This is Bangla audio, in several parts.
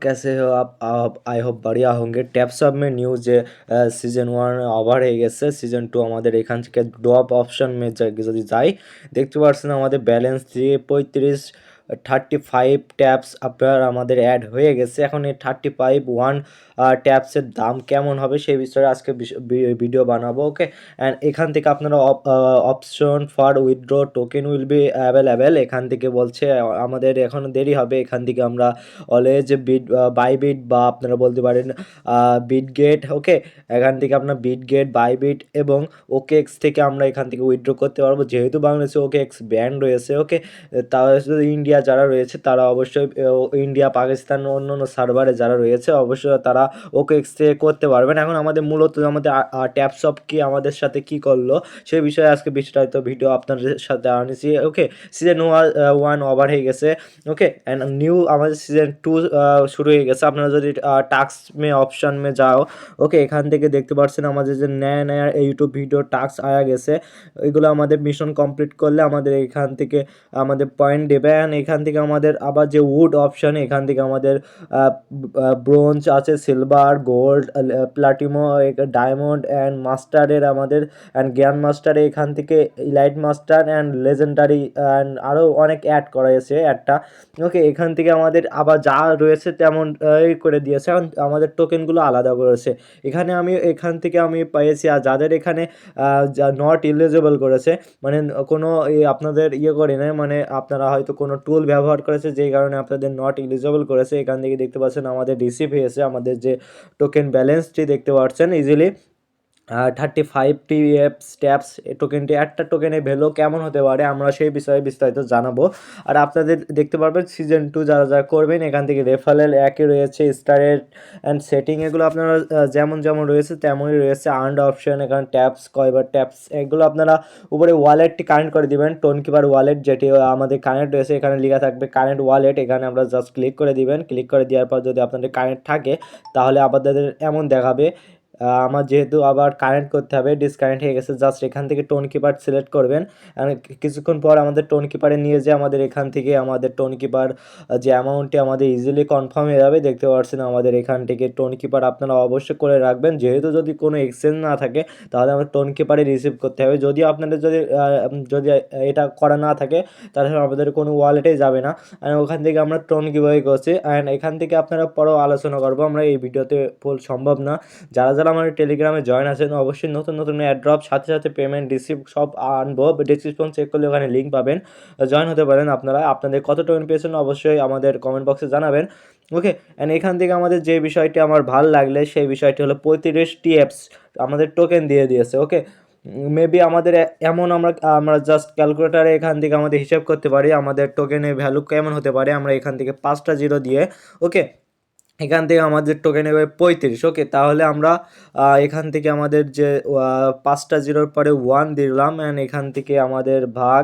कैसे हो आप आई होप बढ़िया होंगे। ট্যাপসব में न्यूज़ সিজন 1 ওভার হয়ে গেছে। সিজন 2 আমাদের এখান থেকে ড্রপ অপশন মে যদি যাই দেখতে পাচ্ছেন আমাদের ব্যালেন্স দিয়ে 35 ট্যাপস আপনার আমাদের অ্যাড হয়ে গেছে। এখন এই 35 ট্যাপসের দাম কেমন হবে সেই বিষয়ে আজকে ভিডিও বানাবো। ওকে, অ্যান্ড এখান থেকে আপনারা option for withdraw token will be available এখান থেকে বলছে। আমাদের এখন দেরি হবে, এখান থেকে আমরা অলওয়েজ বাইবিট বা আপনারা বলতে পারেন বিটগেট। ওকে, এখান থেকে আপনার বিটগেট, বাইবিট এবং ওকেএক্স থেকে আমরা এখান থেকে উইথড্র করতে পারবো, যেহেতু বাংলাদেশে ওকেএক্স ব্যান রয়েছে। ওকে, তাহলে ইন্ডিয়া যারা রয়েছে তারা অবশ্যই ইন্ডিয়া, পাকিস্তান, অন্য অন্য সার্ভারে যারা রয়েছে অবশ্যই তারা ওকেএক্স থেকে করতে পারবেন। এখন আমাদের মূলত আমাদের ট্যাপসব কি আমাদের সাথে কি করলো সেই বিষয়ে আজকে বিস্তারিত ভিডিও আপনাদের সাথে আনিছি। ওকে, সিজন 1 ওভার হয়ে গেছে। ওকে, অ্যান্ড নিউ আমাদের সিজন 2 শুরু হয়ে গেছে। আপনারা যদি টাস্ক মে অপশন মে যাও, ওকে, এখান থেকে দেখতে পাচ্ছেন আমাদের যে নয়া ইউটিউব ভিডিও টাস্ক আয়া গেছে। এগুলো আমাদের মিশন কমপ্লিট করলে আমাদের এখান থেকে আমাদের পয়েন্ট দেবে। অ্যান্ড এখান থেকে আমাদের আবার যে উড অপশন, এখান থেকে আমাদের ব্রোঞ্জ আছে, সিলভার, গোল্ড, প্লাটিনো, ডায়মন্ড অ্যান্ড মাস্টারের আমাদের অ্যান্ড গ্র্যান্ড মাস্টারে এখান থেকে elite master and legendary and আরও অনেক অ্যাড করা হয়েছে একটা। ওকে, এখান থেকে আমাদের আবার যা রয়েছে তেমন করে দিয়েছে। এখন আমাদের টোকেনগুলো আলাদা করেছে। এখান থেকে আমি পেয়েছি, আর যাদের এখানে যা নট ইলিজিবল করেছে, মানে কোনো আপনাদের করে নেয়, মানে আপনারা হয়তো কোনো টুল ব্যবহার করেছে যেই কারণে আপনাদের নট ইলিজিবল করেছে। এখান থেকে দেখতে পাচ্ছেন আমাদের রিসিভ হয়েছে আমাদের যে টোকেন ব্যালেন্সটি দেখতে পাচ্ছেন ইজিলি 35টি স্ট্যাপস। টোকেনটি একটা টোকেনের ভ্যালু কেমন হতে পারে আমরা সেই বিষয়ে বিস্তারিত জানাবো। আর আপনাদের দেখতে পারবেন সিজন 2 যারা যারা করবেন এখান থেকে রেফারেল একই রয়েছে, স্টারের অ্যান্ড সেটিং এগুলো আপনারা যেমন যেমন রয়েছে তেমনই রয়েছে। আর্নড অপশন, এখানে ট্যাপস কয়বার ট্যাপস এগুলো আপনারা উপরে ওয়ালেটটি কানেক্ট করে দিবেন, টোন কিপার ওয়ালেট যেটি আমাদের কানেক্ট রয়েছে, এখানে লেখা থাকবে কানেক্ট ওয়ালেট। এখানে আমরা জাস্ট ক্লিক করে দিবেন। ক্লিক করে দেওয়ার পর যদি আপনাদের কানেক্ট থাকে তাহলে আপনাদের এমন দেখাবে। আমার যেহেতু আবার কানেক্ট করতে হবে, ডিসকানেক্ট হয়ে গেছে, জাস্ট এখান থেকে টোন কিপার সিলেক্ট করবেন। কিছুক্ষণ পর আমাদের টোন কিপারে নিয়ে যেয়ে আমাদের এখান থেকে আমাদের টোন কিপার যে অ্যামাউন্টটি আমাদের ইজিলি কনফার্ম হয়ে যাবে। দেখতে পাচ্ছেন আমাদের এখান থেকে টোন কিপার আপনারা অবশ্যই করে রাখবেন, যেহেতু যদি কোনো এক্সচেঞ্জ না থাকে তাহলে আমাদের টোন কিপারে রিসিভ করতে হবে। যদি আপনাদের যদি এটা করা না থাকে তাহলে আমাদের কোনো ওয়ালেটেই যাবে না। অ্যান্ড ওখান থেকে আমরা টোন কিভাবে করছি অ্যান্ড এখান থেকে আপনারা পরেও আলোচনা করবো, আমরা এই ভিডিওতে ফুল সম্ভব না। যারা যারা আমার টেলিগ্রামে জয়েন আছেন অবশ্যই নতুন নতুন অ্যাড্রপ সাথে সাথে পেমেন্ট রিসিভ সব আনবো। ডিসক্রিপশন চেক করলে ওখানে লিঙ্ক পাবেন, জয়েন হতে পারেন আপনারা। আপনাদের কত টোকেন পেয়েছেন অবশ্যই আমাদের কমেন্ট বক্সে জানাবেন। ওকে, অ্যান্ড এখান থেকে আমাদের যে বিষয়টি আমার ভালো লাগলে সেই বিষয়টি হলো 35টি অ্যাপস আমাদের টোকেন দিয়ে দিয়েছে। ওকে, মেবি আমাদের এমন আমরা জাস্ট ক্যালকুলেটারে এখান থেকে আমাদের হিসাব করতে পারি আমাদের টোকেনের ভ্যালু কেমন হতে পারে। আমরা এখান থেকে 5টা জিরো দিয়ে, ওকে, এখান থেকে আমাদের টোকেন হবে 35। ওকে, তাহলে আমরা এখান থেকে আমাদের যে 5টা জিরোর পরে 1 দিলাম অ্যান্ড এখান থেকে আমাদের ভাগ।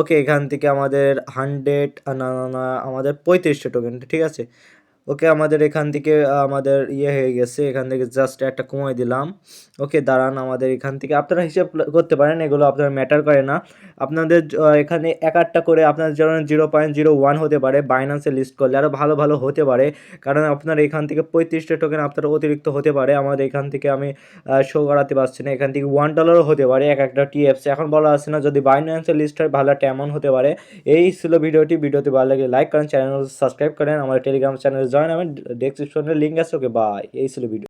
ওকে, এখান থেকে আমাদের 100 না না না আমাদের 35টা টোকেন, ঠিক আছে। ওকে, আমাদের এখান থেকে আমাদের হয়ে গেছে, এখান থেকে জাস্ট একটা কমাই দিলাম। ওকে, দাঁড়ান, আমাদের এখান থেকে আপনারা হিসাব করতে পারেন, এগুলো আপনার ম্যাটার করে না। আপনাদের এখানে এক একটা করে আপনার যেমন 0.01 হতে পারে, বাইন্যান্সে লিস্ট করলে আরও ভালো ভালো হতে পারে, কারণ আপনার এখান থেকে 35টা টোকেন আপনার অতিরিক্ত হতে পারে। আমাদের এখান থেকে আমি শো করাতে পারছি না, এখান থেকে $1 হতে পারে এক একটা টিএফসি, এখন বলা আসছে না। যদি বাইন্যান্সে লিস্ট হয় ভালো একটা অ্যামাউন্ট হতে পারে। এই ছিল ভিডিওতে ভালো লাগে লাইক করেন, চ্যানেল সাবস্ক্রাইব করেন, আমার টেলিগ্রাম চ্যানেলে জয়েন হবেন, ডেসক্রিপশনে লিঙ্ক আছে। ওকে, বাই। এই ছিল ভিডিও।